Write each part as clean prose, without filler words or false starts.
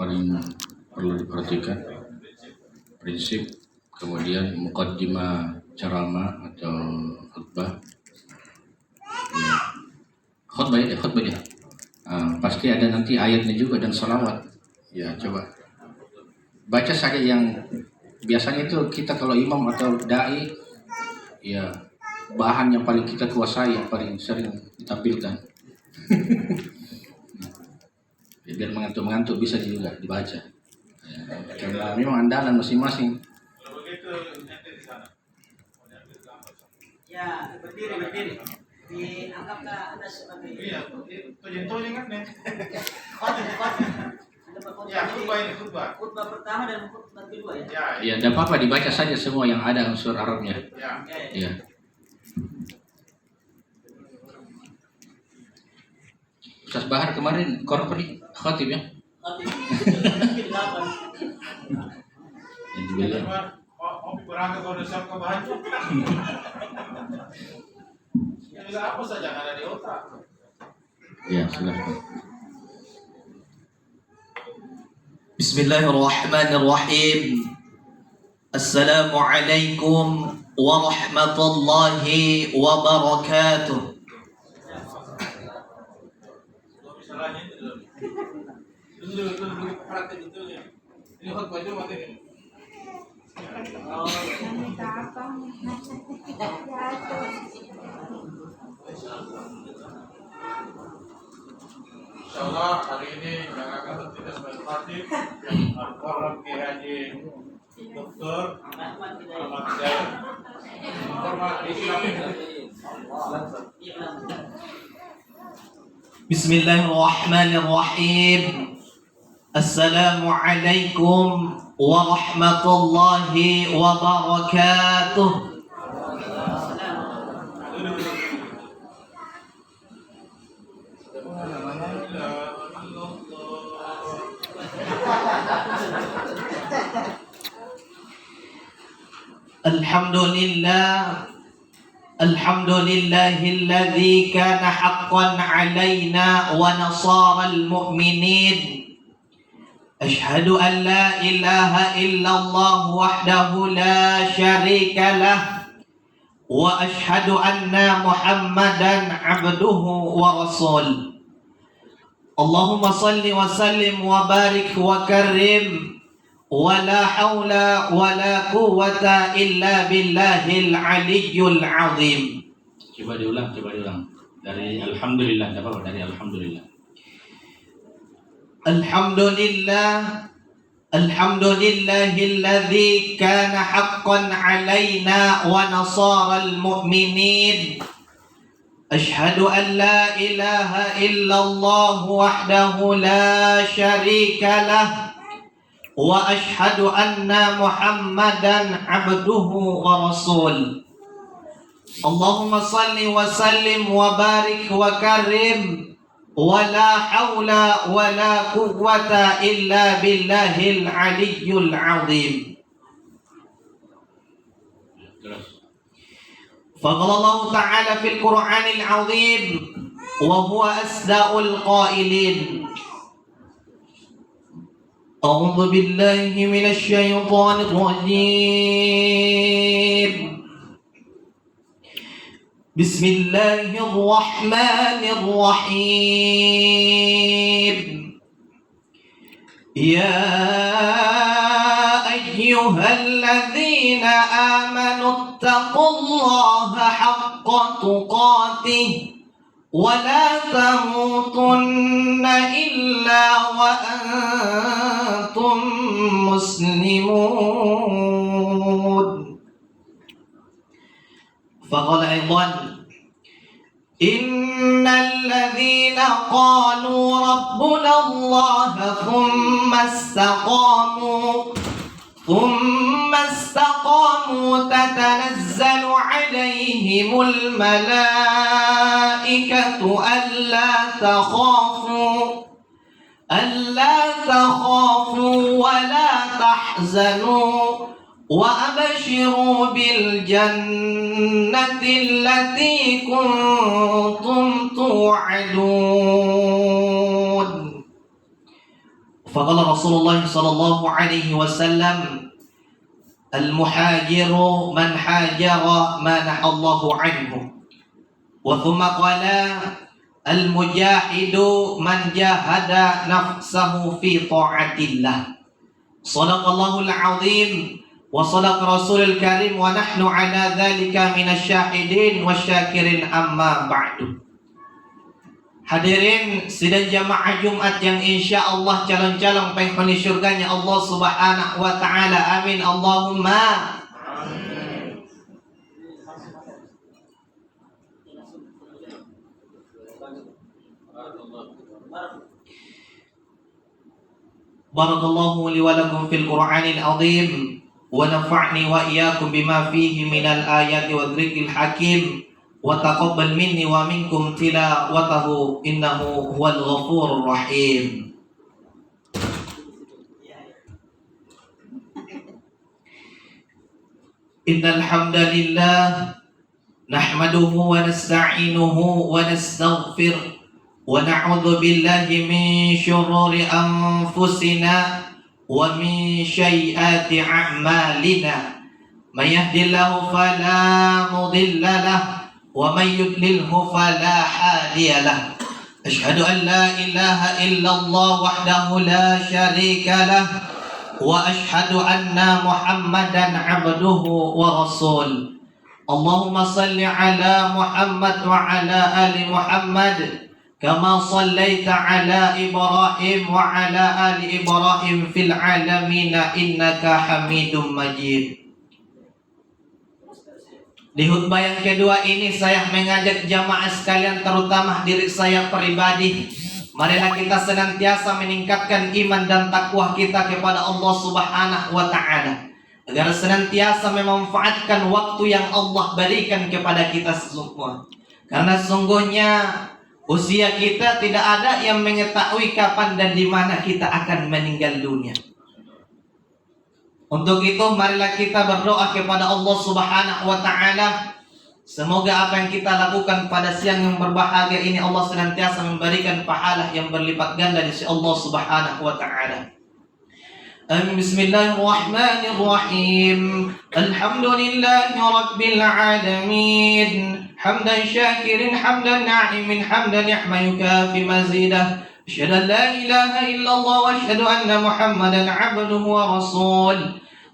paling perlu diperhatikan, prinsip, kemudian muqaddimah ceramah atau khutbah. Ya. Khutbah ya. Pasti ada nanti ayatnya juga dan salawat. Ya, coba baca saja yang biasanya itu kita kalau imam atau dai, ya bahan yang paling kita kuasai, yang paling sering ditampilkan. Ya, biar mengantuk-mengantuk bisa juga dibaca. Ya, karena memang andalan masing-masing. Kalau begitu nanti di sana. Ya, berdiri. Dianggap ke Anda sebagai... Iya, tojeng-tojeng kan nih. Ya, khutbah. Khutbah pertama dan khutbah kedua ya? Ya, tidak apa-apa dibaca saja semua yang ada unsur Arabnya. Ya. Ya. Ustaz Bahar kemarin khatib ya? Yang juga ya. Kopi berangkat kalau udah siap ke baju. Ya, apa saja yang ada di otak. Ya, silakan. Bismillahirrahmanirrahim. Assalamualaikum warahmatullahi wabarakatuh. Dulu praktek itu ya. Ini khutbah itu mati ini. Insyaallah hari ini yang akan bertugas sebagai khatib yang Al-Mukarram Kiai Haji Dr. Ahmad Hidayat. Hormat Islam. Bismillahirrahmanirrahim. Assalamualaikum warahmatullahi wabarakatuh. Alhamdulillahilladzi kana haqqan alaina wa nasara al-mu'minin. Ashhadu an la ilaha illallah wahdahu la syarika lah wa ashhadu anna Muhammadan abduhu wa rasul. Allahumma salli wa sallim wa barik wa karrim wa la hawla wa la quwwata illa billahil aliyyul azim. Coba diulang. Dari alhamdulillah, enggak apa-apa, dari alhamdulillah. Alhamdulillahilladzi kana haqqan alaina wa nasara al-mu'minin. Ashhadu an la ilaha illallah wahdahu la syarika lah wa ashhadu anna Muhammadan abduhu wa rasul. Allahumma salli wa sallim wa barik wa karrim wa la hawla wa la quwwata illa billahil aliyyul azim. فقال الله تعالى في القرآن العظيم وهو أصدق القائلين أعوذ بالله من الشيطان الرجيم بسم الله الرحمن الرحيم يا أيها الذين آمنوا اتقوا الله حق تقاته ولا تموتن إلا وأنتم مسلمون. فقال أيضا إن الذين قالوا ربنا الله ثم استقاموا تتنزل عليهم الملائكة ألا تخافوا ولا تحزنوا وأبشروا بالجنة التي كنتم توعدون. Faqala Rasulullah sallallahu alaihi wasallam, al-muhajiru man hajara ma nahallahu anhu. Wa thumma qala al-mujahidu man jahada nafsahu fi ta'atillah. Sadaqallahul azim wa sadaqa rasulul karim wa nahnu ala dhalika minasyahidin wasyakirin amma ba'du. Hadirin sidang jamaah Jumat yang insya Allah calon-calon penghuni syurganya Allah subhanahu wa ta'ala. Amin Allahumma. Barakallahu li wa lakum fil Qur'anil azim wa nafa'ni wa iyyakum bima fihi minal ayati wa dzikril hakim. Wa taqabbal minni wa minkum tilawatahu innahu huwal ghafurur rahim. Innal hamdalillah nahmaduhu wa nasta'inuhu wa nastaghfir wa na'udzu billahi min shururi anfusina wa min sayyiati a'malina. May yahdihillahu fala mudilla lahu wa may yudlilhu fala hadiya lahu. Asyhadu an la ilaha illallah wahdahu la syarika lahu wa asyhadu anna Muhammadan abduhu wa rasul. Allahumma salli ala Muhammad wa ala ali Muhammad kama sallaita ala Ibrahim wa ala ali Ibrahim fil alamin innaka Hamidum Majid. Di khutbah yang kedua ini saya mengajak jamaah sekalian, terutama diri saya pribadi, marilah kita senantiasa meningkatkan iman dan takwa kita kepada Allah subhanahu wa ta'ala, agar senantiasa memanfaatkan waktu yang Allah berikan kepada kita semua. Karena sungguhnya usia kita tidak ada yang mengetahui kapan dan di mana kita akan meninggal dunia. Untuk itu marilah kita berdoa kepada Allah subhanahu wa ta'ala, semoga apa yang kita lakukan pada siang yang berbahagia ini Allah senantiasa memberikan pahala yang berlipat ganda di sisi Allah subhanahu wa ta'ala. Bismillahirrahmanirrahim. Alhamdulillahi rabbil alamin. Hamdan syakirin, hamdan na'imin, hamdan ni'ma yukafi mazidah. Asyhadu an la ilaha illallah wa asyhadu anna Muhammadan abduhu wa rasul.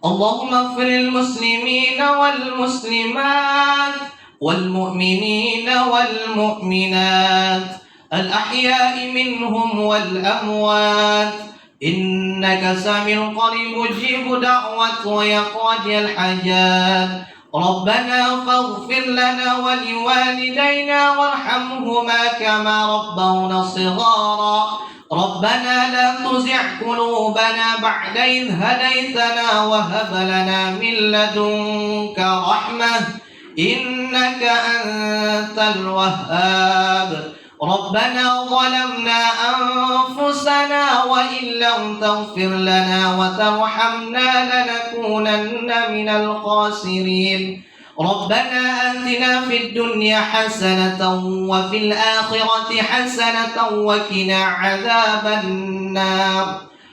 Allahumma ighfir lil muslimina wal muslimat wal mu'minina wal mu'minat al ahya'i minhum wal amwat innaka sami'un qarib mujibu da'wat wa yaqdi al hajat. ربنا فاغفر لنا ولوالدينا وارحمهما كما ربونا صغارا. ربنا لا تزغ قلوبنا بعد إذ هديتنا وهب لنا من لدنك رحمة إنك أنت الوهاب. ربنا ظلمنا أنفسنا وإن لم تغفر لنا وترحمنا لنكونن من الخاسرين. ربنا آتنا في الدنيا حسنة وفي الآخرة حسنة وقنا عذاب النار.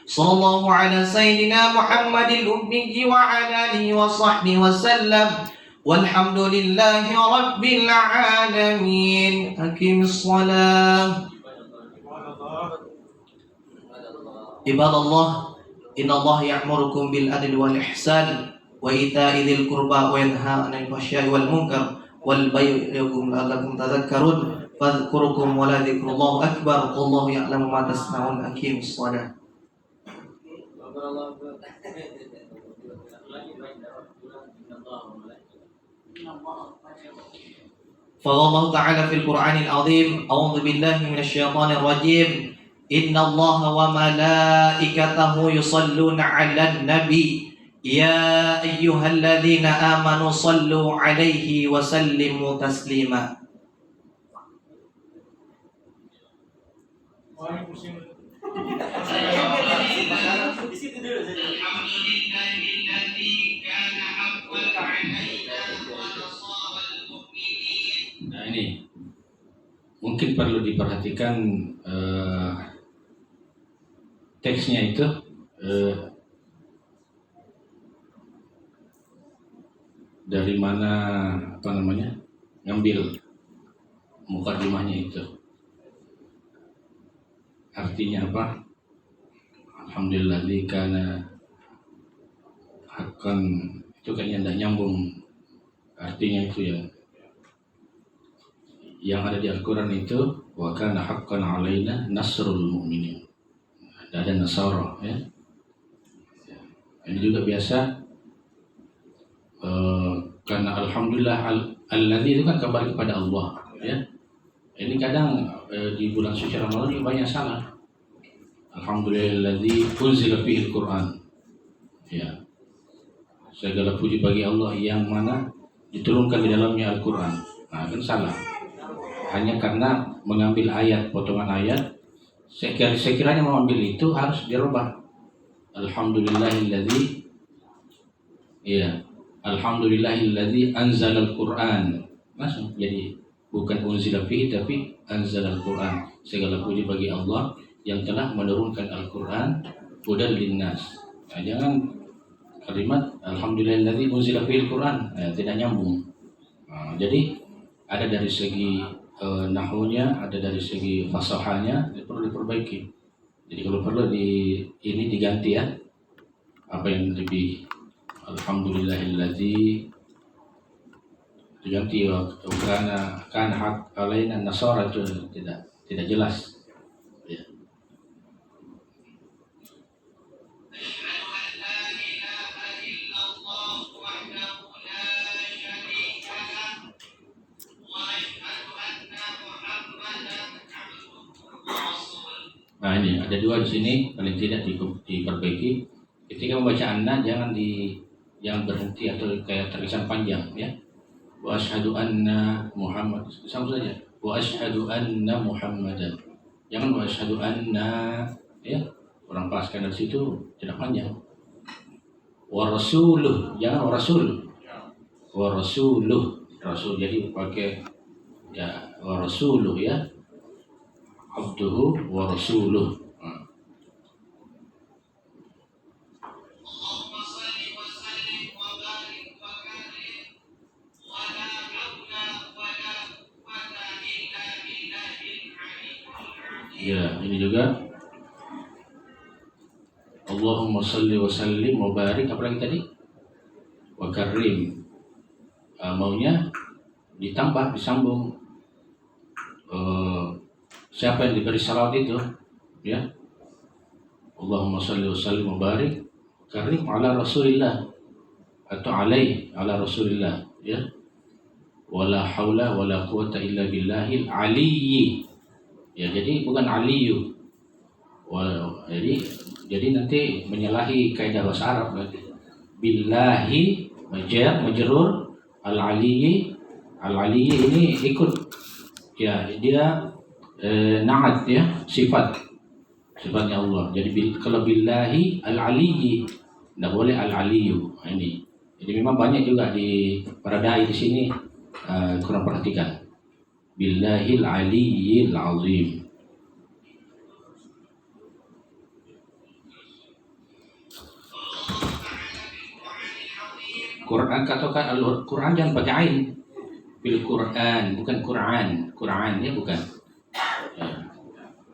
صلى الله على سيدنا محمد الأمي وعلى آله وصحبه وسلم والحمد لله رب العالمين. أقم الصلاة. عباد الله إن الله يأمركم بالعدل والإحسان وإيتاء ذي القربى وينهى عن الفحشاء والمنكر والبغي يعظكم لعلكم تذكرون فاذكركم ولذكر الله أكبر والله يعلم ما تصنعون. أقم الصلاة. فقال الله تعالى في القرآن العظيم أعوذ بالله من الشيطان الرجيم إن الله وملائكته يصلون على النبي يا أيها الذين آمنوا صلوا عليه وسلموا تسليما. Di situ dulu saja. Nah ini mungkin perlu diperhatikan teksnya itu dari mana ngambil mukadimahnya itu, artinya apa? Alhamdulillah karena akan itu kayaknya tidak nyambung artinya itu ya. Yang ada di Al-Quran itu wa kana haqqan alaina nasrul mu'minin. Ada nasara ya. Ini juga biasa karena alhamdulillah alladzi itu kan kembali kepada Allah ya. Ini kadang di bulan suci Ramadan juga banyak salah. Alhamdulillahilladzi unzila fihi al-Qur'an. Ya. Segala puji bagi Allah yang mana diturunkan di dalamnya Al-Qur'an. Nah, kan salah. Hanya karena mengambil ayat, potongan ayat, sekiranya mau ambil itu harus dirubah. Alhamdulillahilladzi ya. Alhamdulillahilladzi anzalal Qur'an. Langsung jadi bukan unzila fihi tapi anzalal Qur'an. Segala puji bagi Allah yang telah menurunkan Al-Qur'an hudan linnas. Nah, jangan kalimat alhamdulillahilladzi unzila fihil Qur'an tidak nyambung. Nah, jadi ada dari segi nahwunya, ada dari segi fasahahnya perlu diperbaiki. Jadi kalau perlu ini diganti ya. Apa yang lebih alhamdulillahilladzi diganti kan hak alaina nasara itu tidak jelas. Ya. Nah ini ada dua di sini paling tidak diperbaiki. Ketika membaca anna jangan berhenti atau kayak terkesan panjang ya. Wa asyhadu anna Muhammad sama saja. Wa asyhadu anna Muhammadan. Jangan wa asyhadu anna ya. Orang paskan dari situ tidak panjang. Wa rasuluh jangan wa rasul. Wa rasuluh rasul jadi pakai ya wa rasuluh ya. Abduhu wa rasuluh. Ya, ini juga Allahumma salli wa sallim wa barik apa lagi tadi? Wa karim. Maunya ditambah, disambung. Siapa yang diberi salawat itu ya Allahumma salli wa sallim wa barik karim ala rasulillah atau ala rasulillah ya wala haula wala quwata illa billahil aliyyi ya jadi bukan aliyu jadi nanti menyalahi kaidah bahasa Arab berarti billahi majrur al aliyyi ini ikut ya dia na'at ya sifatnya Allah. Jadi kalau billahi al-aliyyi tidak boleh al-aliyyu. Nah, ini. Jadi memang banyak juga di para dai di sini kurang perhatikan. Billahi al-aliyyil azim. Quran katakan Al-Quran jangan pakai ain. Bil Quran bukan Quran ya bukan.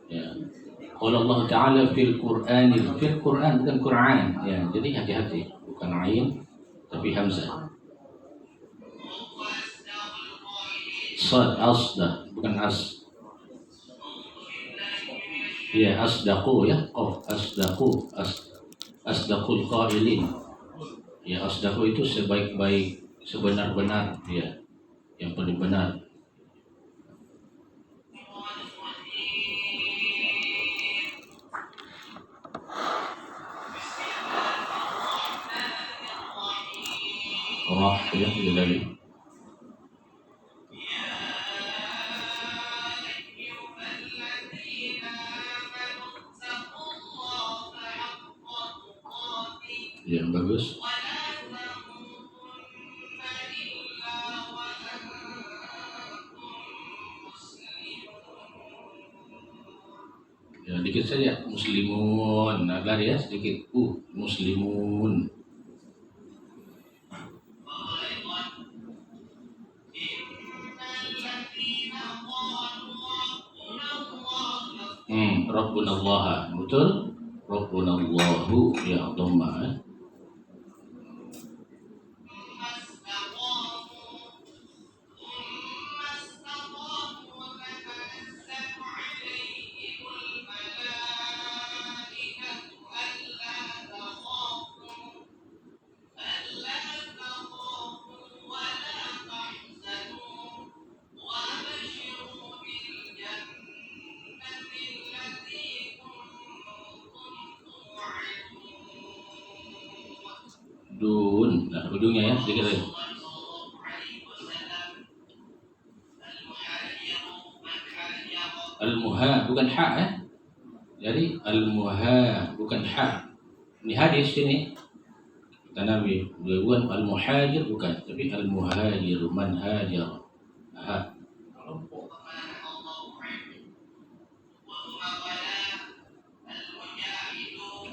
Ya. Kalau Allah Ta'ala fil Quran bukan Quran ya jadi hati-hati bukan ain tapi hamzah sad asda bukan as ya asdaqu ya asdaqul qailin ya asdaqu itu sebaik-baik sebenar-benar ya yang paling benar. Ya dari yang bagus ya dikit sedikit saja. Muslimun. Nah, lari ya sedikit. Muslimun. Rabbuna Allah. Betul? Rabbuna Allahu ya dhamma. Dun. Nah, ujungnya ya sedikit lagi. Al-muha bukan ha ya. Jadi al-muha bukan ha. Ini hadis ini. Kata Nabi, bukan al-muhajir bukan, tapi al-muhajir man hajar. Ha.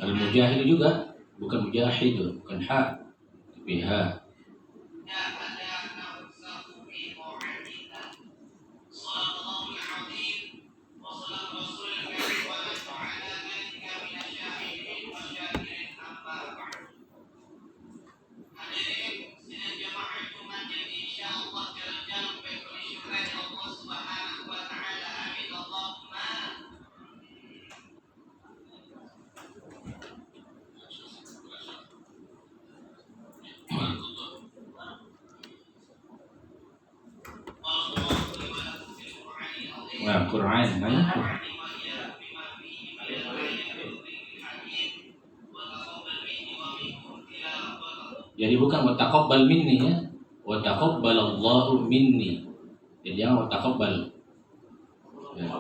Al-mujahid juga bukan mujahid, bukan ha, tapi ha. Nah, Quran, jadi bukan wa taqabbal minni ya, wa taqabbalallahu minni. Jadi jangan wa taqabbal. Ya.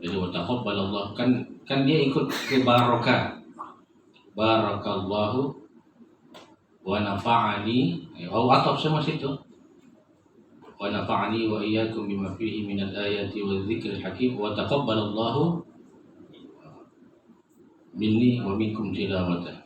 Jadi wa taqabbalallahu kan dia ikut ke barokah. Barakallahu wa nafa'ani. Atau semua situ. Wa nafa'ani wa iyyakum bima fihi minal ayati wa dzikril hakim wa taqabbalallahu minni wa minkum tilawatan.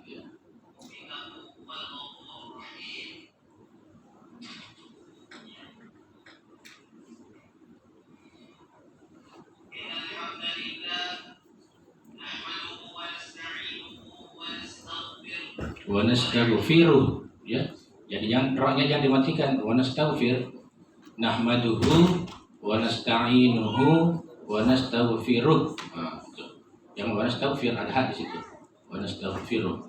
Wa nastaghfiruh ya. Jadi rohnya jangan dimatikan. Wa nastaghfir nahmaduhu wa nasta'inuhu wa nastaghfiruh. Yang wa nastaghfir ada hadis itu. Wa nastaghfiruh.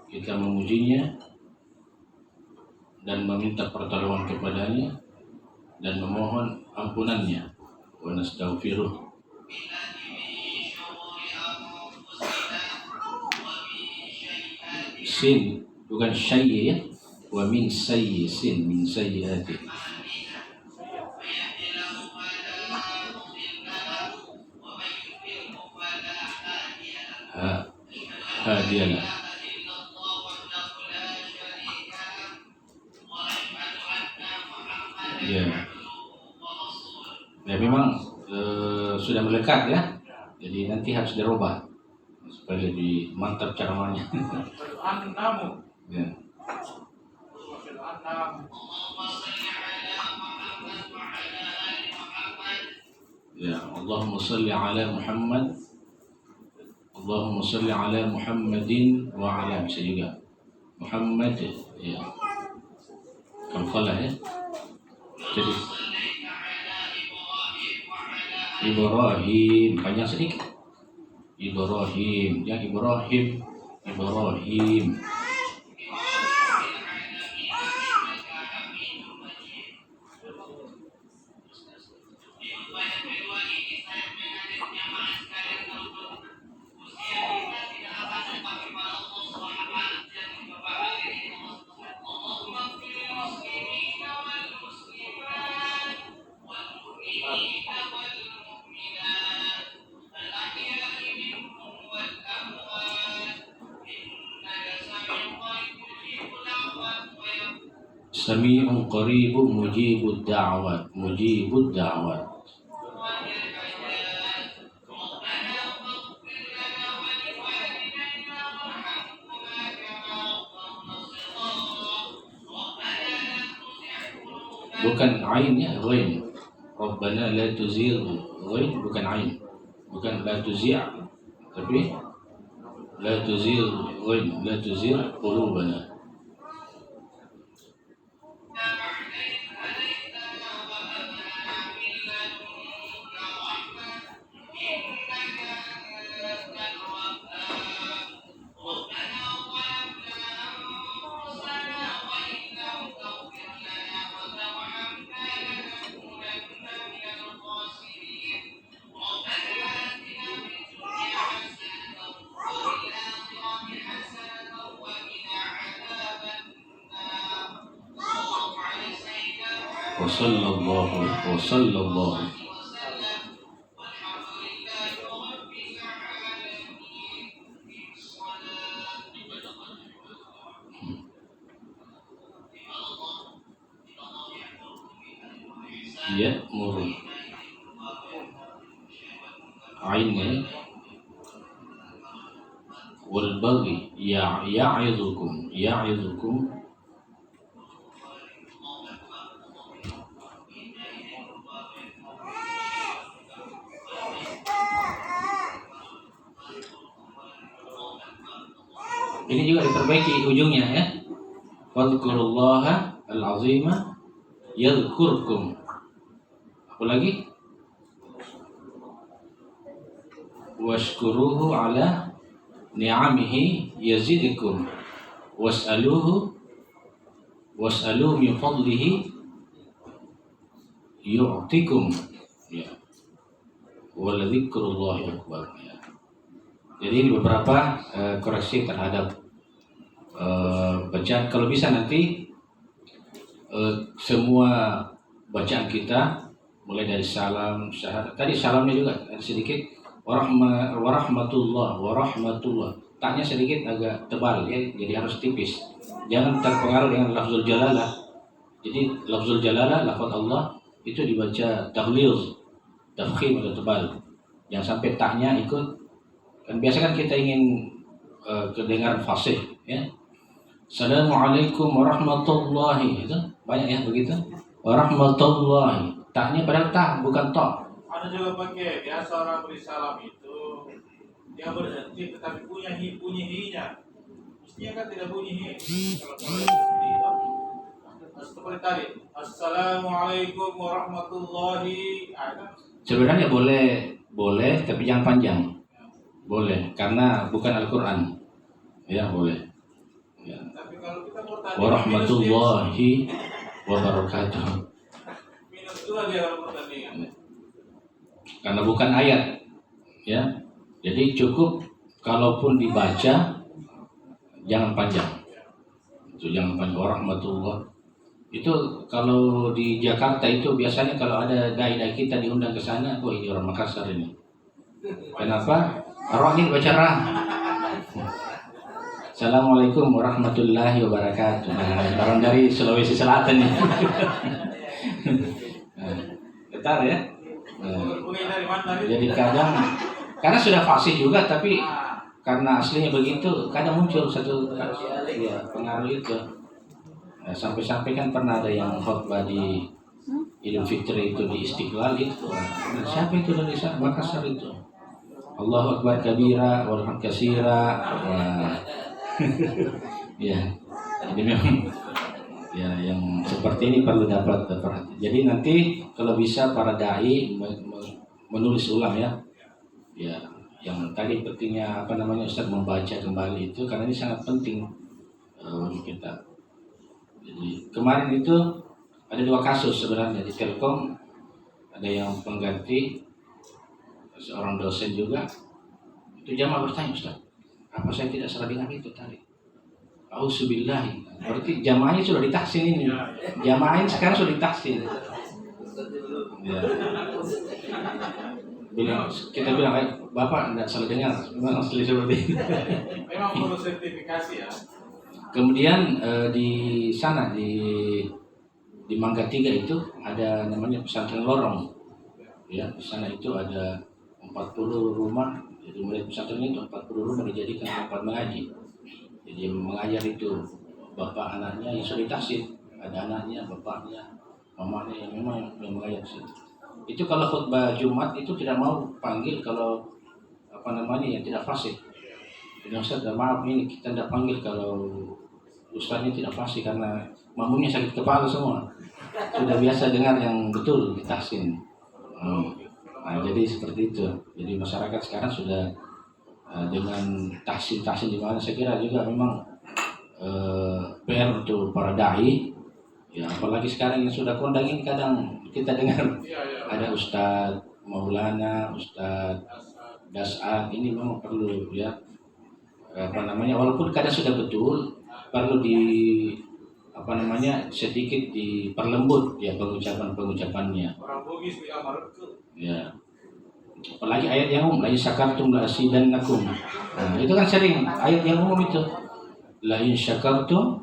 Kita memujinya dan meminta pertolongan kepadanya dan memohon ampunannya. Wa nastaghfiruh. Sin bukan syai' ya. Wa min sayyi'in min sayyi'ati. Hadiyalah. Ya. Ya memang sudah melekat ya. Jadi nanti harus dirubah supaya lebih mantap ceramahnya. Ya. Ya, Allahumma salli ala Muhammad. Allahumma salli ala Muhammadin wa ala bisa juga Muhammad ya. Kafalah ya. Jadi Ibrahim banyak sedikit. Ibrahim ya Ibrahim. Sami'un qaribun mujibud da'wat. bukan ain ya, ghain. Rabbana la tuzigh, ghain bukan ain, bukan la tuzi', tapi la tuzigh, ghain, la tuzigh qulubana. Wasallallahu ya'muru ainnya wal baghi ya'idukum ini juga diperbaiki ujungnya ya. Fadhkurullaha al-azima yadhkurkum. Apa lagi? Washkuruhu ala ni'amihi yazidukum was'aluhu min fadlihi yu'tikum ya. Wa dzikrullahi akbar ya. Jadi ini beberapa koreksi terhadap bacaan. Kalau bisa nanti semua bacaan kita mulai dari salam, syahadat. Tadi salamnya juga ada sedikit warahmatullah. Taknya sedikit agak tebal ya, jadi harus tipis. Jangan terpengaruh dengan lafzul jalalah. Jadi lafzul jalalah, lafaz Allah itu dibaca taghlidz, tafkhim atau tebal. Jangan sampai taknya ikut. Kan biasa kan kita ingin kedengaran fasih ya. Assalamualaikum warahmatullahi, itu banyak ya begitu. Warahmatullahi. Taknya padahal tak bukan tok. Ada juga pakai biasa orang beri salam itu dia berhenti tetapi punya hi-nya. Mestinya kan tidak bunyi hi. Kalau seperti itu. Seperti tadi. Assalamualaikum warahmatullahi. Sebenarnya boleh tapi jangan panjang. Boleh karena bukan Al-Qur'an. Ya, boleh. Ya. Tapi kalau kita mau tadi Warahmatullahi wabarakatuh. minus dua dia kalau pertandingan. Karena bukan ayat. Ya. Jadi cukup kalaupun dibaca jangan panjang. Itu jangan panjang. Warahmatullah. Itu kalau di Jakarta itu biasanya kalau ada dai-dai kita diundang ke sana, oh ini orang Makassar ini. Kenapa? Roh ini baca rah. Assalamualaikum warahmatullahi wabarakatuh. Nah, orang dari Sulawesi Selatan nih. Betul ya. Jadi kadang karena sudah fasih juga tapi karena aslinya begitu kadang muncul satu ya, pengaruh itu. Nah, sampai-sampai kan pernah ada yang khutbah di Idul Fitri itu di Istiqlal itu. Nah, siapa itu dari Makassar itu? Allahu Akbar kabira walhamd katsira. Ya. Jadi memang ya yang seperti ini perlu dapat perhatian. Jadi nanti kalau bisa para dai menulis ulang ya. Ya, yang tadi pentingnya Ustaz membaca kembali itu karena ini sangat penting bagi kita. Jadi kemarin itu ada 2 kasus sebenarnya di Telkom, ada yang pengganti seorang dosen juga, itu jamaah bertanya, Ustaz, apa saya tidak salah dengar itu tadi? Auzubillahi. Berarti jamaahnya sudah ditahsin ini. Jamaahnya sekarang sudah ditahsin. Ya. Kita bilang, Bapak tidak salah dengar, memang asli seperti itu. Memang perlu sertifikasi ya. Kemudian di sana di Mangga 3 itu ada namanya pesantren lorong. Ya, di sana itu ada 40 rumah. Jadi mulai pesantren itu 40 rumah dijadikan tempat mengaji. Jadi mengajar itu bapak anaknya yang sudah ditahsin, ada anaknya, bapaknya, mamanya yang memang yang layak sih. Itu kalau khutbah Jumat itu tidak mau panggil kalau apa namanya yang tidak fasih. Tidak usah, maaf ini kita tidak panggil kalau ustaznya tidak fasih karena makmumnya sakit kepala semua. Sudah biasa dengar yang betul di tahsin. Nah, jadi seperti itu. Jadi masyarakat sekarang sudah dengan tahsin di mana saya kira juga memang PR untuk para dai. Ya, apalagi sekarang yang sudah kondang ini kadang kita dengar ada Ustadz Maulana, Ustadz Das'ad, ini memang perlu ya apa namanya, walaupun kadang sudah betul perlu di apa namanya sedikit diperlembut ya pengucapannya. Orang Bugis bilang mareke. Ya. Apalagi ayat yang umum, la in syakartum la azidannakum. Nah, itu kan sering ayat yang umum itu. La in syakartum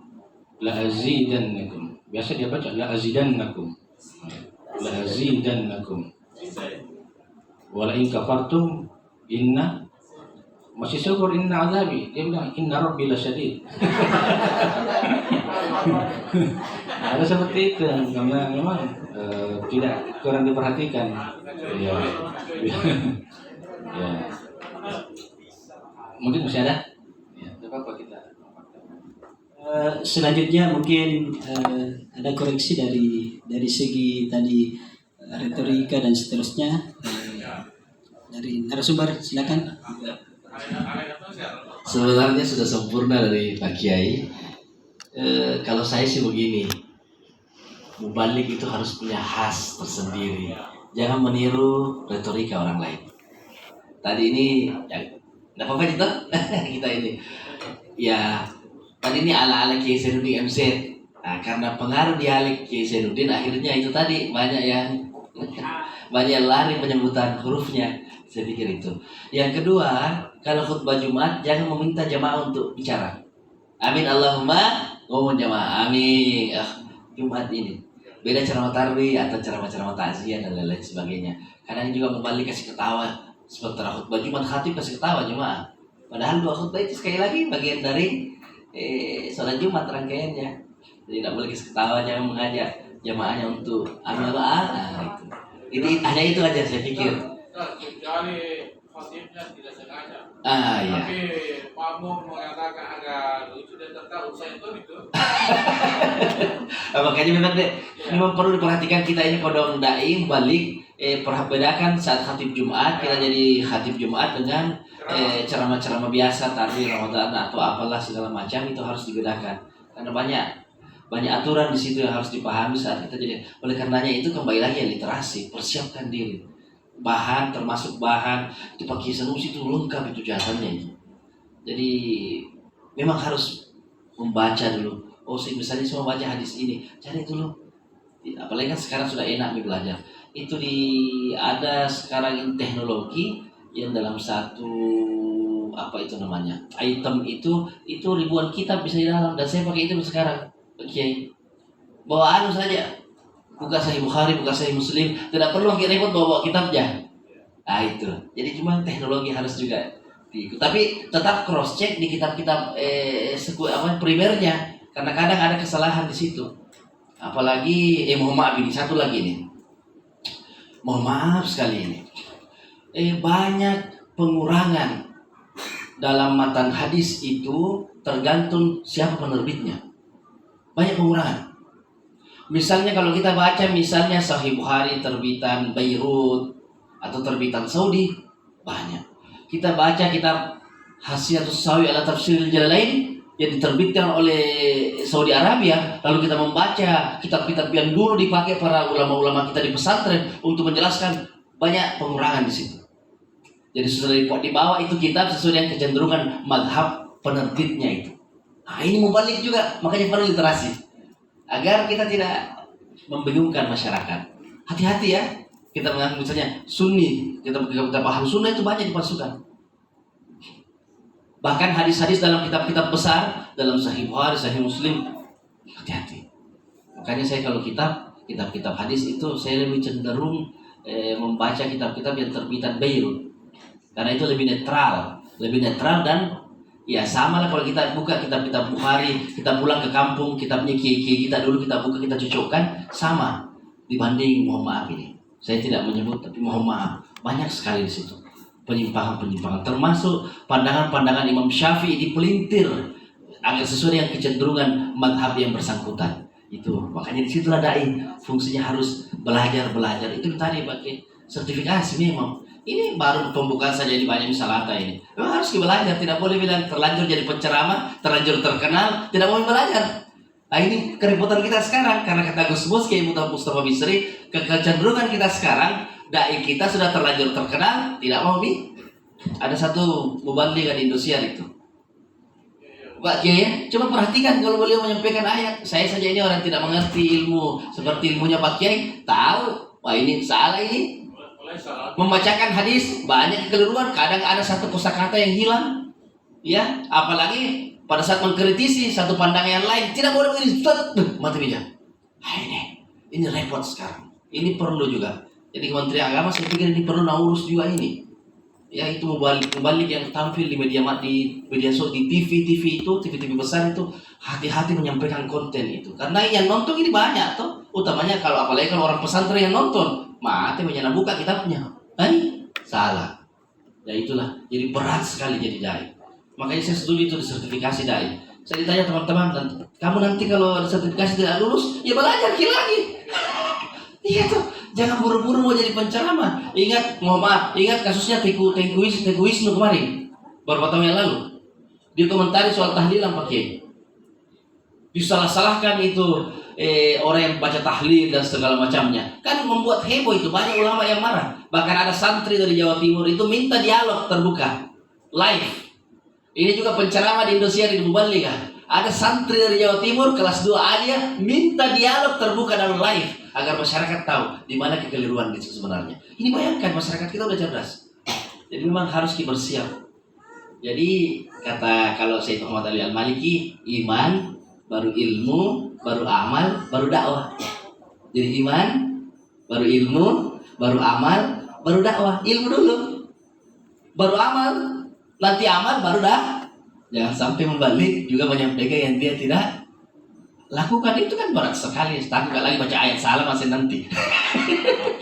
la azidannakum. Biasa dia baca la azidannakum. La azidannakum. Wa la in kafartum inna, masih syukur inna azabi. Dia bilang inna rabbi lasyadid. Ada seperti itu karena memang tidak kurang diperhatikan. Ya. Ya. Mungkin masih ada? Ya, tidak apa-apa kita. Selanjutnya mungkin ada koreksi dari segi tadi retorika dan seterusnya. Dari narasumber silakan. Sebenarnya sudah sempurna dari Pak Kiai. Kalau saya sih begini, mubalik itu harus punya khas tersendiri. Jangan meniru retorika orang lain. Tadi ini, ya, nggak apa-apa itu kita ini. Ya, tadi ini ala-ala Kiai Zainuddin MZ. Nah, karena pengaruh dialek Kiai Zainuddin, akhirnya itu tadi banyak yang lari penyebutan hurufnya. Saya pikir itu. Yang kedua, kalau khutbah Jumat jangan meminta jamaah untuk bicara. Amin Allahumma ngomong jamaah. Amin. Jumat ini beda ceramah tarwih atau ceramah-ceramah takziah dan lain-lain sebagainya. Kadang juga membalik kasih ketawa. Sementara khutbah Jumat khatib kasih ketawa jemaah. Padahal dua khutbah itu sekali lagi bagian dari sholat Jumat rangkaiannya. Jadi tidak boleh kasih ketawa, jangan mengajak jemaahnya untuk amal itu. Ini hanya itu aja saya pikir. Kecuali khatibnya tidak sengaja. Iya. Tapi makmum mengatakan agak lucu dan tertawa saya itu. Makanya memang perlu diperhatikan kita ini kodong dai balik perbedakan saat khatib Jumat kita jadi khatib Jumat dengan ceramah-ceramah biasa tarwih Ramadan atau apalah segala macam, itu harus dibedakan karena banyak aturan di situ yang harus dipahami saat kita jadi. Oleh karenanya itu kembali lagi ya literasi, persiapkan diri. Bahan termasuk bahan dipakai sanusi itu lengkap itu jawabannya itu. Jadi memang harus membaca dulu. Oh, misalnya semua baca hadis ini, cari dulu. Apalagi kan sekarang sudah enak nih belajar. Itu ada sekarang teknologi yang dalam satu apa itu namanya item itu ribuan kitab bisa di dalam, dan saya pakai itu sekarang. Oke, bawa saja. Buka Sahih Bukhari, buka Sahih Muslim, tidak perlu repot bawa kitabnya. Nah itu. Jadi cuma teknologi harus juga diikut. Tapi tetap cross check di kitab-kitab primernya, karena kadang ada kesalahan di situ. Apalagi mohon maaf ini satu lagi nih. Mohon maaf sekali ini. Banyak pengurangan dalam matan hadis itu tergantung siapa penerbitnya. Banyak pengurangan. Misalnya kalau kita baca misalnya Sahih Bukhari terbitan Beirut atau terbitan Saudi, banyak. Kita baca kitab Hasyiatus Sawi ala Tafsiril Jalalain yang diterbitkan oleh Saudi Arabia, lalu kita membaca kitab-kitab yang dulu dipakai para ulama-ulama kita di pesantren untuk menjelaskan, banyak pengurangan di situ. Jadi sudah di bawah itu kitab sesuai dengan kecenderungan madhab penerbitnya itu. Nah ini membalik juga, makanya perlu literasi agar kita tidak membingungkan masyarakat. Hati-hati ya, kita menganggap misalnya Sunni, kita paham Sunnah itu banyak dipalsukan. Bahkan hadis-hadis dalam kitab-kitab besar, dalam Sahih Bukhari, Sahih Muslim, hati-hati. Makanya saya kalau kitab-kitab hadis itu saya lebih cenderung membaca kitab-kitab yang terbitan Beirut, karena itu lebih netral dan ya sama lah kalau kita buka kitab-kitab Bukhari, kita pulang ke kampung, kitabnya kiai-kiai kita dulu kita buka, kita cocokkan, sama. dibanding mohon maaf ini. Saya tidak menyebut tapi mohon maaf, banyak sekali di situ penyimpangan-penyimpangan, termasuk pandangan-pandangan Imam Syafi'i dipelintir agar sesuai dengan kecenderungan mazhab yang bersangkutan. Itu makanya disitulah dai fungsinya harus belajar. Itu tadi pakai sertifikasi memang. Ini baru pembukaan saja di banyak misalata ini. Memang harus belajar, tidak boleh bilang terlanjur jadi penceramah, terlanjur terkenal, tidak mau belajar. Nah ini kerepotan kita sekarang karena kata Gus Bos Kiai Mustafa Bisri, kecenderungan kita sekarang dai kita sudah terlanjur terkenal, tidak mau ada satu mubalik di Indosiar itu. Pak Kiai, coba perhatikan kalau beliau menyampaikan ayat. Saya saja ini orang tidak mengerti ilmu seperti ilmunya Pak Kiai, tahu, wah ini salah ini. Membacakan hadis banyak kekeliruan, kadang ada satu kosakata yang hilang, ya. Apalagi pada saat mengkritisi satu pandangan yang lain, tidak boleh begini, mati bijak. Ini repot sekarang. Ini perlu juga. Jadi Kementerian Agama saya pikir ini perlu urus juga ini. Ya itu mubalik yang tampil di media di TV besar itu hati-hati menyampaikan konten itu. Karena yang nonton ini banyak tuh, utamanya apalagi kalau orang pesantren yang nonton. Mati banyak buka kitabnya. Salah. Ya itulah. Jadi berat sekali jadi dai. Makanya saya setuju itu disertifikasi dai. Saya ditanya teman-teman, kamu nanti kalau sertifikasi tidak lulus, ya belajar lagi. Iya tuh. Jangan buru-buru mau jadi penceramah. Ingat kasusnya Tengku Wisnu kemarin, beberapa tahun yang lalu. Dia komentari soal tahlilan Pak Kiai. Disalah-salahkan itu orang yang baca tahlil dan segala macamnya. Kan membuat heboh itu, banyak ulama yang marah. Bahkan ada santri dari Jawa Timur itu minta dialog terbuka, live. Ini juga penceramah di Indosiar di Mubalik. Ada santri dari Jawa Timur kelas 2 aja minta dialog terbuka dan live agar masyarakat tahu di mana kekeliruan itu sebenarnya. Ini bayangkan masyarakat kita udah cerdas. Jadi memang harus bersiap. Jadi kalau Syekh Muhammad Ali Al-Maliki, iman baru ilmu, baru amal, baru dakwah. Jadi iman, baru ilmu, baru amal, baru dakwah. Ilmu dulu, baru amal, nanti amal, baru dakwah. Jangan sampai membalik juga menyampaikan yang dia tidak lakukan. Itu kan berat sekali. Takut lagi baca ayat salah masih nanti.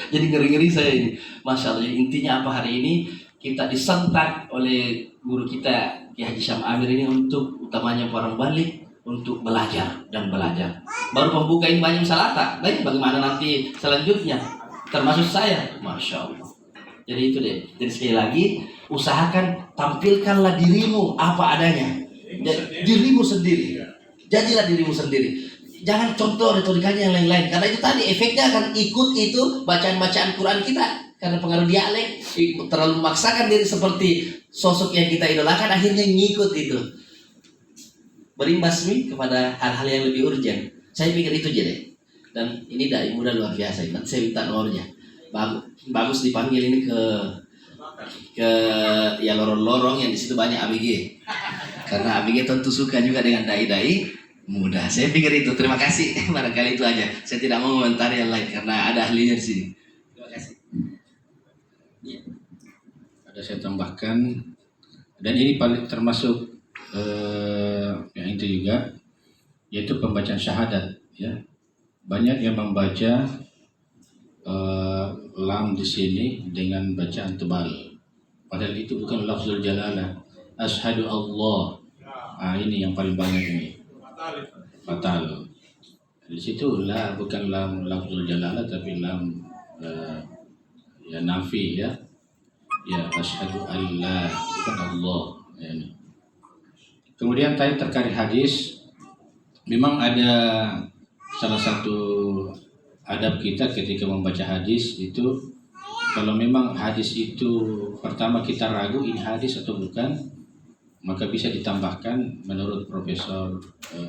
Jadi ngeri-ngeri saya ini. Masya Allah. Jadi intinya apa hari ini? Kita disentak oleh guru kita Ki Haji Syam Amir ini untuk utamanya para balik untuk belajar dan belajar. Baru pembuka ini banyak salata. Baik, bagaimana nanti selanjutnya? Termasuk saya. Masya Allah. Jadi itu deh. Jadi sekali lagi, usahakan tampilkanlah dirimu apa adanya. Dirimu sendiri. Jadilah dirimu sendiri. Jangan contoh retorikanya yang lain-lain. Karena itu tadi efeknya akan ikut itu bacaan-bacaan Quran kita. Karena pengaruh dialek, terlalu memaksakan diri seperti sosok yang kita idolakan, akhirnya ngikut itu. Berimbas kepada hal-hal yang lebih urgent. Saya pikir itu aja deh. Dan ini dai muda luar biasa. Nanti saya minta nomornya. Bagus dipanggil ini ke ya lorong-lorong yang di situ banyak ABG. Karena ABG tentu suka juga dengan dai-dai muda. Saya pikir itu. Terima kasih. Barangkali itu aja. Saya tidak mau komentari yang lain karena ada ahlinya di sini. Terima kasih. Ya. Ada saya tambahkan dan ini paling termasuk yang itu juga yaitu pembacaan syahadat ya. Banyak yang membaca lam di sini dengan bacaan tebal. Padahal itu bukan lafzul jalalah. Asyhadu Allah. Ini yang paling banyak ini. Fatal. Di situ bukan lam lafzul jalalah tapi lam ya nafi ya. Ya asyhadu alla bukan Allah. Ya, ini. Kemudian tadi terkait hadis, memang ada salah satu adab kita ketika membaca hadis itu, kalau memang hadis itu pertama kita ragu ini hadis atau bukan, maka bisa ditambahkan menurut Profesor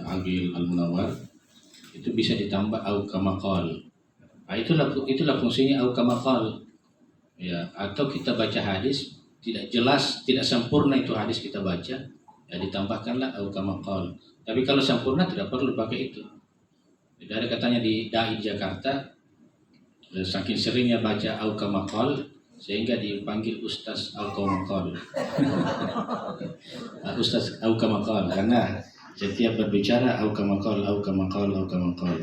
Agil Al-Munawar itu bisa ditambah au kama qal. Itulah fungsinya au kama qal. Ya, atau kita baca hadis tidak jelas, tidak sempurna itu hadis kita baca, ya ditambahkanlah au kama qal. Tapi kalau sempurna tidak perlu pakai itu. Jadi ada katanya di Dai Jakarta, saking seringnya baca au kama qal sehingga dipanggil Ustaz au kama qal. Ustaz au kama qal karena setiap berbicara au kama qal, au kama qal, au kama qal.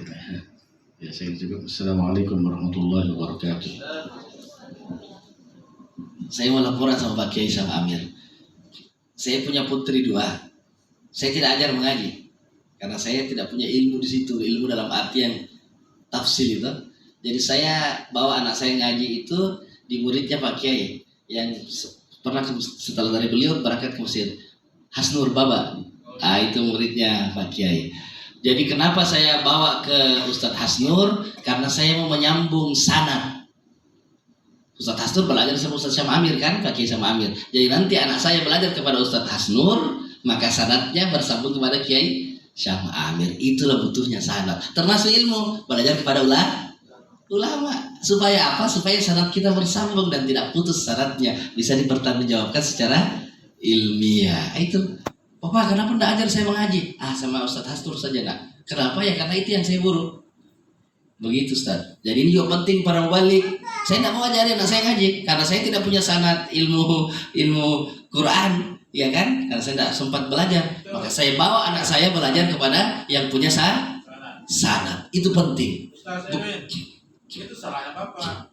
Ya, saya juga. Assalamualaikum warahmatullahi wabarakatuh. Saya mau laporan sama Pak Kiai sama Amir. Saya punya putri 2. Saya tidak ajar mengaji karena saya tidak punya ilmu di situ, ilmu dalam artian tafsir itu. Jadi saya bawa anak saya ngaji itu di muridnya Pak Kiai yang pernah setelah dari beliau berangkat ke Mesir, Hasnur Baba. Itu muridnya Pak Kiai. Jadi kenapa saya bawa ke Ustadz Hasnur? Karena saya mau menyambung sanad. Ustadz Hasnur belajar sama Ustadz Syam Amir kan, Pak Kiai sama Amir. Jadi nanti anak saya belajar kepada Ustadz Hasnur, maka sanadnya bersambung kepada Kiai Syam Amir. Itulah butuhnya sanad. Termasuk ilmu, belajar kepada ulama. Supaya apa? Supaya sanad kita bersambung dan tidak putus sanadnya. Bisa dipertanggungjawabkan secara ilmiah. Itu. Papa, kenapa tidak ajar saya mengaji? Sama Ustadz Hasnur saja nak. Kenapa ya? Karena itu yang saya buru. Begitu Ustadz. Jadi ini juga penting para mubalik. Saya tidak mau ajarin anak saya ngaji karena saya tidak punya sanad ilmu Quran, ya kan? Karena saya tidak sempat belajar. Maka saya bawa anak saya belajar kepada yang punya sanad. Itu penting. Ustaz Emin, itu salahnya Bapak.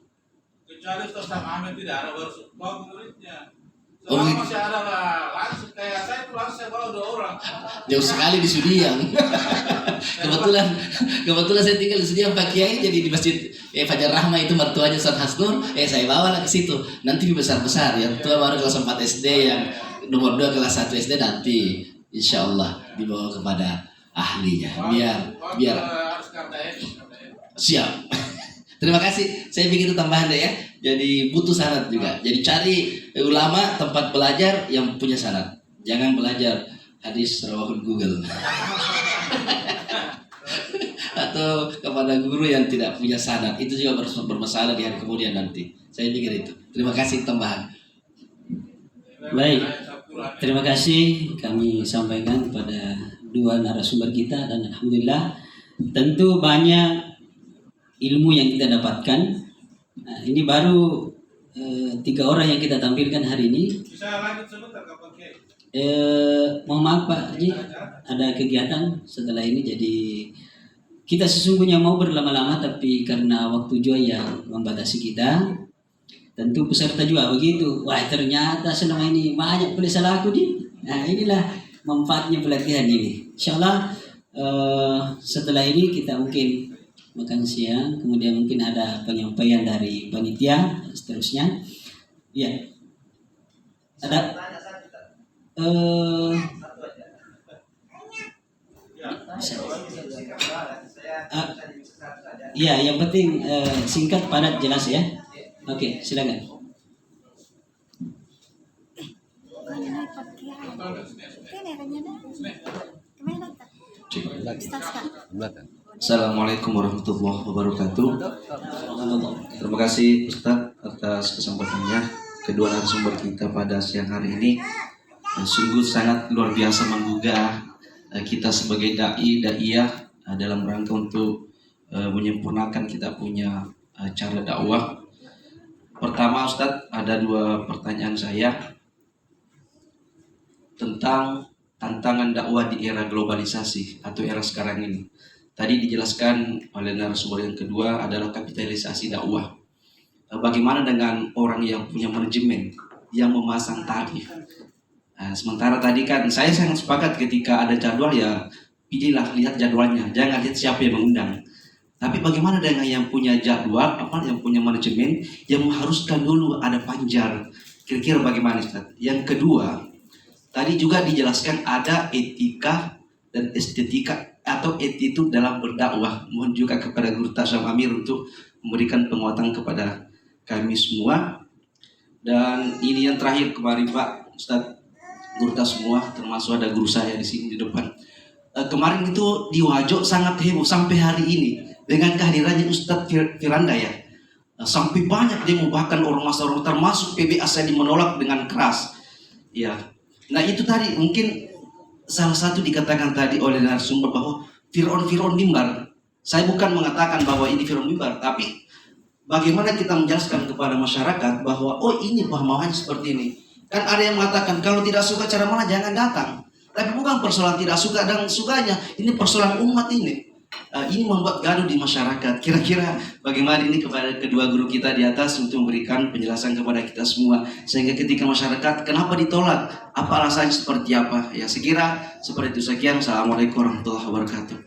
Kecuali Ustaz sama Amin tidak ada bawa muridnya. Selama masih ada lah, langsung kayak saya itu langsung saya bawa 2 orang. Jauh sekali di Sudiang. kebetulan saya tinggal di Sudiang Pak Kiai, jadi di masjid Fajar Rahma itu mertuanya Ustaz Hasnur. Saya bawa lah ke situ. Nanti besar-besar, yang tua baru kelas 4 SD, yang nomor 2 kelas 1 SD nanti insya Allah dibawa kepada ahlinya. Biar harus KTM. siap. Terima kasih. Saya bikin itu tambahan deh ya. Jadi butuh sanad juga. Jadi cari ulama tempat belajar yang punya sanad. Jangan belajar hadis rawahul Google. Atau kepada guru yang tidak punya sanad. Itu juga bermasalah di hari kemudian nanti. Saya pikir itu. Terima kasih tambahan. Baik, terima kasih kami sampaikan kepada 2 narasumber kita dan alhamdulillah tentu banyak ilmu yang kita dapatkan. Nah, ini baru 3 orang yang kita tampilkan hari ini. Bisa lanjut sebentar Pak Kiai. Mohon maaf Pak Haji, ada kegiatan setelah ini, jadi kita sesungguhnya mau berlama-lama tapi karena waktu juga yang membatasi kita. Tentu peserta juga begitu. Wah ternyata selama ini banyak boleh salah aku di. Nah inilah manfaatnya pelatihan ini. Insyaallah setelah ini kita mungkin makan siang, kemudian mungkin ada penyampaian dari panitia dan seterusnya. Ya. Ada ya, yang penting singkat, padat, jelas ya. Oke, silakan. Assalamualaikum warahmatullahi wabarakatuh. Terima kasih Ustadz atas kesempatannya. Kedua narasumber kita pada siang hari ini sungguh sangat luar biasa menggugah kita sebagai da'iyah dalam rangka untuk menyempurnakan kita punya cara dakwah. Pertama Ustadz, ada 2 pertanyaan saya tentang tantangan dakwah di era globalisasi atau era sekarang ini. Tadi dijelaskan oleh narasumber yang kedua adalah kapitalisasi dakwah. Bagaimana dengan orang yang punya manajemen, yang memasang tarif? Sementara tadi kan saya sangat sepakat ketika ada jadwal ya pilihlah, lihat jadwalnya, jangan lihat siapa yang mengundang. Tapi bagaimana dengan yang punya jadwal, yang punya manajemen, yang mengharuskan dulu ada panjar? Kira-kira bagaimana Ustaz? Yang kedua, tadi juga dijelaskan ada etika dan estetika atau attitude dalam berdakwah. Mohon juga kepada Guru Tasam Amir untuk memberikan penguatan kepada kami semua. Dan ini yang terakhir kemarin Pak Ustaz, Guru Tas semua, termasuk ada guru saya di sini di depan. Kemarin itu di Wajo sangat heboh sampai hari ini dengan kehadirannya Ustadz Firanda ya. Sampai banyak demo, bahkan orang termasuk PBA saya menolak dengan keras. Ya. Nah itu tadi mungkin salah satu dikatakan tadi oleh narasumber bahwa Fir'aun mimbar. Saya bukan mengatakan bahwa ini Fir'aun mimbar, tapi bagaimana kita menjelaskan kepada masyarakat bahwa oh ini pemahamannya seperti ini. Kan ada yang mengatakan kalau tidak suka cara mana jangan datang. Tapi bukan persoalan tidak suka dan sukanya, ini persoalan umat ini. ini membuat gaduh di masyarakat. Kira-kira bagaimana ini kepada kedua guru kita di atas untuk memberikan penjelasan kepada kita semua, sehingga ketika masyarakat kenapa ditolak, apa alasannya seperti apa. Ya, sekira seperti itu. Sekian. Assalamualaikum warahmatullahi wabarakatuh.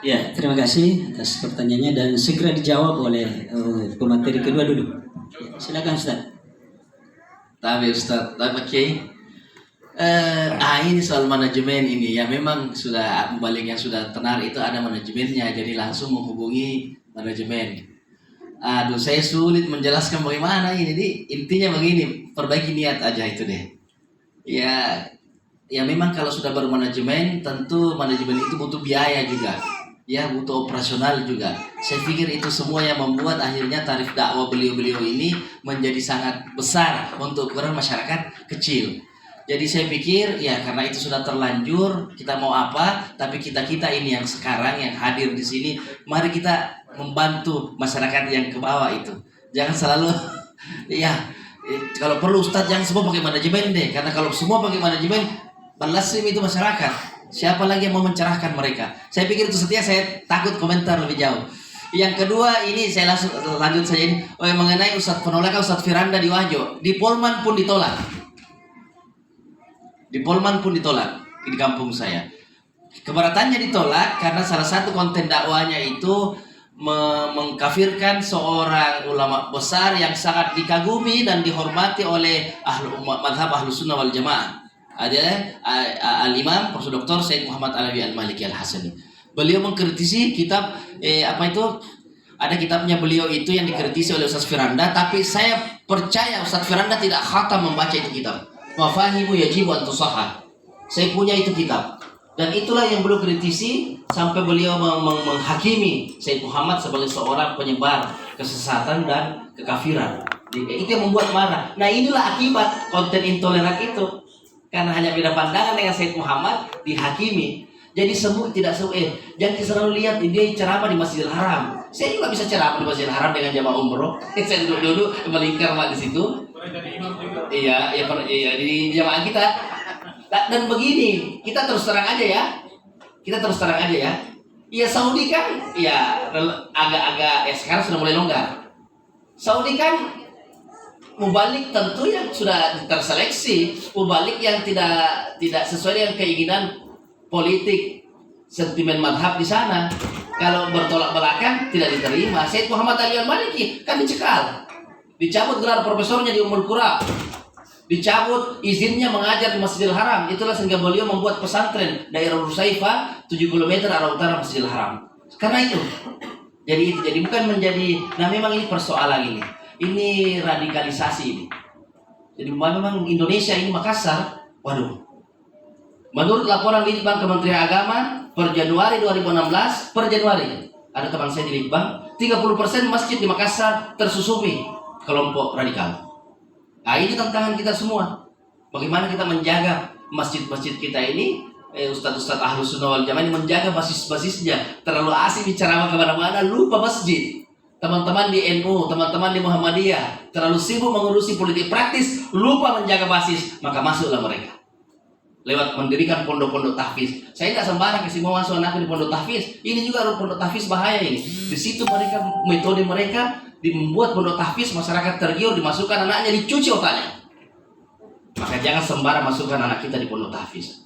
Ya, terima kasih atas pertanyaannya dan segera dijawab oleh pemateri kedua dulu. Silakan Ustaz. Tapi Ustaz, Pak Kiai, ini soal manajemen ini ya, memang sudah balik yang sudah tenar itu ada manajemennya, jadi langsung menghubungi manajemen. Aduh, saya sulit menjelaskan bagaimana ini. Jadi intinya begini, perbaiki niat aja itu deh. Ya memang kalau sudah bermanajemen, tentu manajemen itu butuh biaya juga. Ya, butuh operasional juga. Saya pikir itu semua yang membuat akhirnya tarif dakwah beliau-beliau ini menjadi sangat besar untuk ukuran masyarakat kecil. Jadi saya pikir ya karena itu sudah terlanjur, kita mau apa, tapi kita ini yang sekarang yang hadir di sini, mari kita membantu masyarakat yang ke bawah itu. Jangan selalu kalau perlu Ustadz jangan semua pakai manajemen deh, karena kalau semua pakai manajemen balasim itu masyarakat. Siapa lagi yang mau mencerahkan mereka? Saya pikir itu saya takut komentar lebih jauh. Yang kedua ini saya langsung lanjut saja ini. Mengenai penolakan Ustadz Firanda di Wajo, di Polman pun ditolak. Di Polman pun ditolak di kampung saya. Keberatannya ditolak karena salah satu konten dakwanya itu mengkafirkan seorang ulama besar yang sangat dikagumi dan dihormati oleh madhab Ahlus Sunnah wal Jamaah. Ada Al-Imam Prof. Dr. Said Muhammad Alawi Al-Maliki Al-Hasani. Beliau mengkritisi kitab ada kitabnya beliau itu yang dikritisi oleh Ustaz Firanda, tapi saya percaya Ustaz Firanda tidak khatam membaca itu kitab. Mafahimu yajibu an tusahhah. Saya punya itu kitab. Dan itulah yang beliau kritisi sampai beliau menghakimi Said Muhammad sebagai seorang penyebar kesesatan dan kekafiran. Itu yang membuat marah. Nah, inilah akibat konten intoleran itu. Karena hanya beda pandangan dengan Said Muhammad dihakimi. Jadi jangan selalu lihat dia ceramah di Masjidil Haram. Saya juga bisa ceramah di Masjidil Haram dengan jamaah umroh. Saya duduk melingkar di situ. Iya, di jamaah kita. Dan begini, kita terus terang aja ya. Iya, Saudi kan ya agak-agak sekarang sudah mulai longgar. Saudi kan mubalik tentu yang sudah terseleksi, mubalik yang tidak sesuai dengan keinginan politik, sentimen madhab di sana. Kalau bertolak belakang tidak diterima. Said Muhammad Ali Al-Maliki kan dicabut gelar profesornya di Ummul Qura, dicabut izinnya mengajar di Masjidil Haram. Itulah sehingga beliau membuat pesantren daerah Rusaifa 7 km arah utara Masjidil Haram. Karena itu. Jadi bukan menjadi. Nah, memang ini persoalan ini radikalisasi ini. Jadi memang Indonesia ini Makassar. Waduh. Menurut laporan Litbang Kementerian Agama per Januari 2016, ada teman saya di Litbang, 30% masjid di Makassar tersusupi kelompok radikal. Nah, ini tantangan kita semua. Bagaimana kita menjaga masjid-masjid kita ini, Ustadz-Ustadz Ahlus Sunnah wal Jamaah ini menjaga basis-basisnya. Terlalu asik bicara kemana-mana, lupa masjid. Teman-teman di NU, teman-teman di Muhammadiyah terlalu sibuk mengurusi politik praktis, lupa menjaga basis, maka masuklah mereka lewat mendirikan pondok-pondok tahfiz. Saya tidak sembarang kasih mau masuk anakku di pondok tahfiz. Ini juga pondok tahfiz bahaya ini. Di situ metode mereka membuat pondok tahfiz, masyarakat tergiur, dimasukkan anaknya, dicuci otaknya. Maka jangan sembarang masukkan anak kita di pondok tahfiz.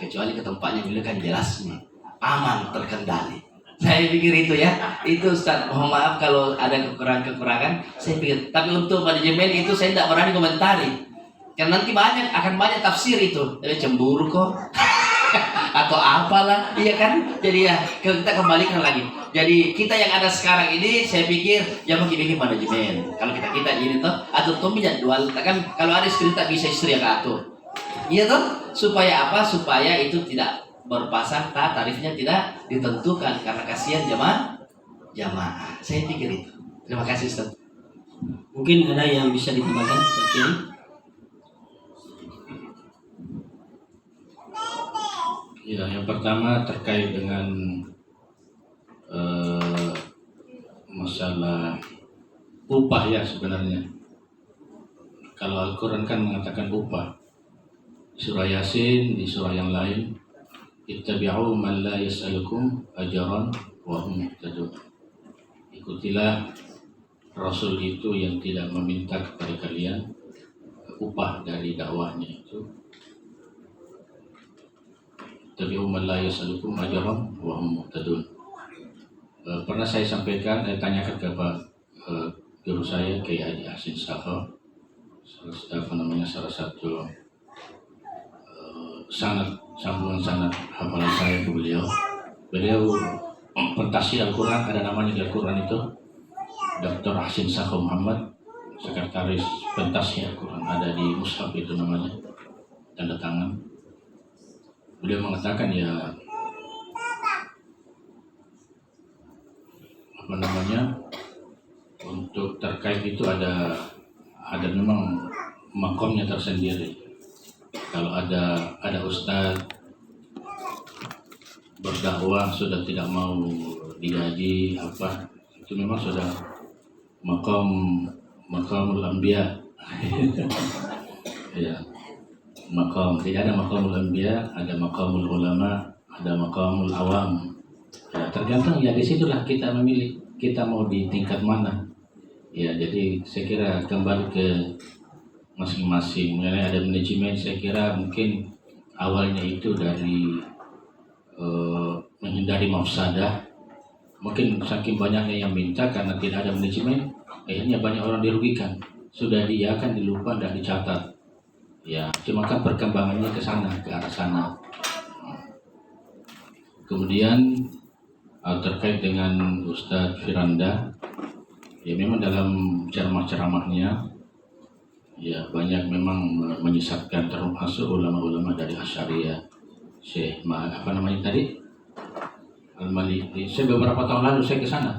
Kecuali ke tempatnya bila kan jelas aman, terkendali. Saya pikir itu ya. Itu Ustaz, mohon maaf kalau ada kekurangan-kekurangan. Saya pikir. Tapi untuk manajemen itu saya tidak berani komentari. Karena nanti akan banyak tafsir itu. Jadi cemburu kok. Atau apalah. Iya kan? Jadi ya kita kembalikan lagi. Jadi kita yang ada sekarang ini saya pikir ya bikin manajemen. Kalau kita ini toh atur tombi jadwal. Kan kalau ada istri tak bisa istri yang atur. Iya toh? Supaya apa? Supaya itu tidak berpasang, tarifnya tidak ditentukan karena kasihan jamaah. Saya pikir itu. Terima kasih Ustaz. Mungkin ada yang bisa ditambahkan, Pak Kiai? Ya, yang pertama terkait dengan masalah upah ya sebenarnya. Kalau Al-Quran kan mengatakan upah. Surah Yasin, di surah yang lain ittabi'u man la yas'alukum ajran wa hum muhtadun. Ikutilah Rasul itu yang tidak meminta kepada kalian upah dari dakwahnya itu. Ittabi'u man la yas'alukum ajran wa hum muhtadun. Pernah saya sampaikan, tanyakan kepada guru saya Kiai Haji Hasin Sakho, salah satu sambungan sanad hafalan saya ke beliau. Beliau pentafsir Al-Quran, ada namanya di Al-Quran itu Dr. Hasin Sakho Muhammad, sekretaris pentafsir Al-Quran, ada di mushaf itu namanya, tanda tangan. Beliau mengatakan untuk terkait itu ada memang makomnya tersendiri. Kalau ada ustaz berdakwah sudah tidak mau digaji itu memang sudah makamul anbiya. Ya, tidak ada makamul anbiya, ada makamul ulama, ada makamul awam. Ya, tergantung di situlah kita memilih kita mau di tingkat mana. Ya, jadi saya kira kembali ke masing-masing. Mengenai ada manajemen, saya kira mungkin awalnya itu dari menghindari mafsadah. Mungkin saking banyaknya yang minta karena tidak ada manajemen, akhirnya banyak orang dirugikan. Sudah diiakan, dilupa, dan dicatat. Ya, cuma kan perkembangannya ke arah sana. Kemudian terkait dengan Ustadz Firanda, ya memang dalam ceramah-ceramahnya ya banyak memang menyesatkan, termasuk ulama-ulama dari Asy'ariyah. Syekh tadi Al-Maliki. Saya beberapa tahun lalu saya ke sana,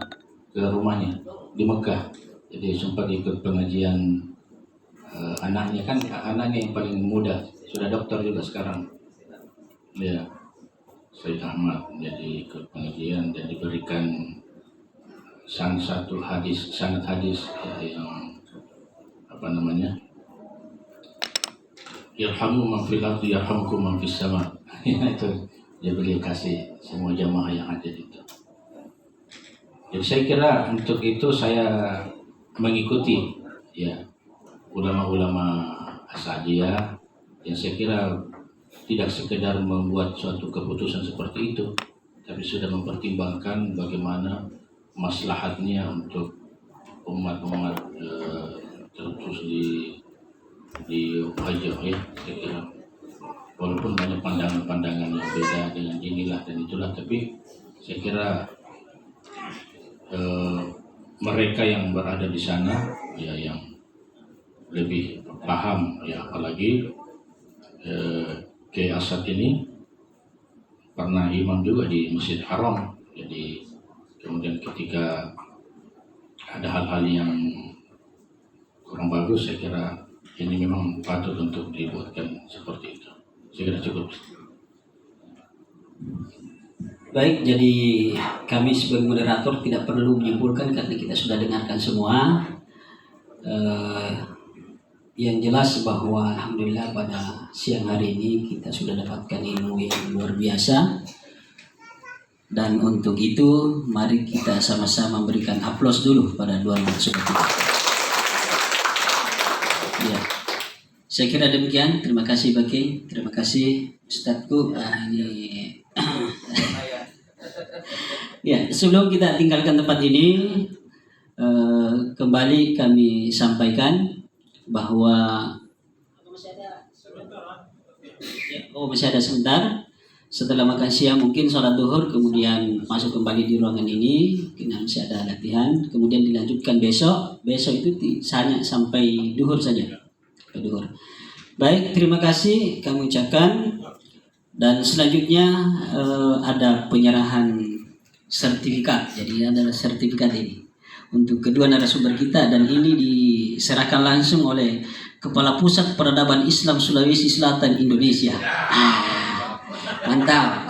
ke rumahnya di Mekah. Jadi sempat ikut pengajian anaknya yang paling muda, sudah dokter juga sekarang. Ya, Sayyid Ahmad, jadi ikut pengajian dan diberikan sanad hadis yang yarhamu man fil ardi yarhamkum man fis sama. Itu dia beliau kasih semua jamaah yang ada itu. Jadi saya kira untuk itu saya mengikuti ya ulama-ulama Asy'ariyah yang saya kira tidak sekedar membuat suatu keputusan seperti itu, tapi sudah mempertimbangkan bagaimana maslahatnya untuk umat-umat terus di Hajjah ya. Saya kira walaupun banyak pandangan-pandangan yang beda dengan inilah dan itulah, tapi saya kira mereka yang berada di sana ya yang lebih paham ya, apalagi Kiai Asad ini pernah imam juga di Masjid Haram. Jadi kemudian ketika ada hal-hal yang kurang bagus, saya kira ini memang patut untuk dibuatkan seperti itu. Saya kira cukup. Baik, jadi kami sebagai moderator tidak perlu menyimpulkan karena kita sudah dengarkan semua. Yang jelas bahwa alhamdulillah pada siang hari ini kita sudah dapatkan ilmu yang luar biasa. Dan untuk itu mari kita sama-sama memberikan aplaus dulu pada dua narasumber kita. Ya. Saya kira demikian. Terima kasih Baki, terima kasih Ustadzku. Ya, sebelum kita tinggalkan tempat ini, kembali kami sampaikan bahwa masih ada sebentar. Setelah makan siang mungkin sholat duhur, kemudian masuk kembali di ruangan ini, mungkin masih ada latihan, kemudian dilanjutkan besok itu hanya sampai duhur saja. Duhur. Baik, terima kasih kami ucapkan. Dan selanjutnya ada penyerahan sertifikat. Jadi ada sertifikat ini untuk kedua narasumber kita, dan ini diserahkan langsung oleh Kepala Pusat Peradaban Islam Sulawesi Selatan Indonesia. Mantap.